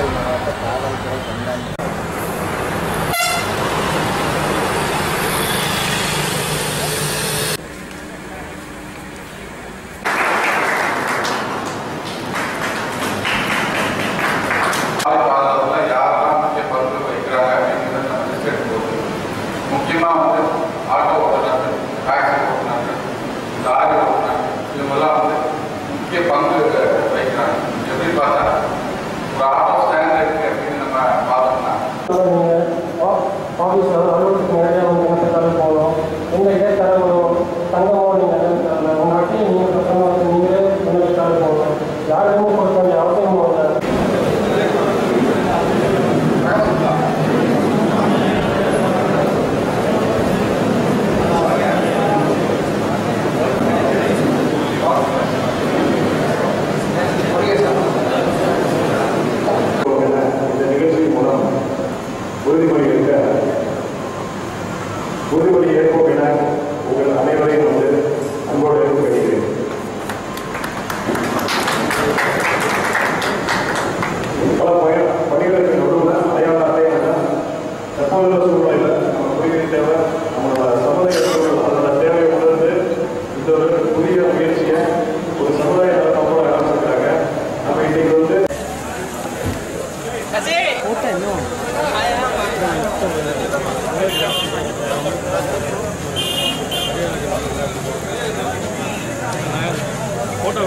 நாமக்கல் மாவட்ட காவல்துறை கண்காணிப்பு யாரெல்லாம் முக்கிய பங்கு வகிக்கிறாங்க அப்படிங்கிறத நம்ம லிஸ்ட் எடுத்து முக்கியமாக ஆட்டோ ஓட்டுநர்கள், டாக்ஸி ஓட்டுநர்கள், லாரி ஓட்டுநர்கள் இவங்கெல்லாம் முக்கிய பங்கு வகிக்கிறாங்க. எப்படி பார்த்தா ஒரு ஆட்டோ ஸ்டாண்ட் இருக்கு அப்படின்னு நம்ம பார்த்தோம்னா ஆஃபீஸில் அலுவலகத்துக்கு நேரடியாக வந்து போகணும். எங்கள்கிட்ட தரணும் தங்கமோ நீங்கள் உங்கள் வட்டியை நீங்கள் கட்டணும், நீங்களே எங்களுக்கு தர போகணும். யாருக்கும் கொடுக்க வேண்டிய அவசியமும் இல்லை. உறுதிமொழி ஏற்போம் என உங்கள் அனைவரையும் அன்போடு கேட்கிறேன். பல பணிகளுக்கு நடுவில் அடையாள அட்டை என தற்போதுள்ள சூழ்நிலையில் நம்ம புரிவின் தேவை, நம்மளோட சமுதாய சூழல் அதோட தேவையை உணர்ந்து இந்த ஒரு புதிய முயற்சியை ஒரு சமுதாய நலனோட ஆரம்பிச்சிருக்காங்க. நம்ம இன்னைக்கு போட்டோ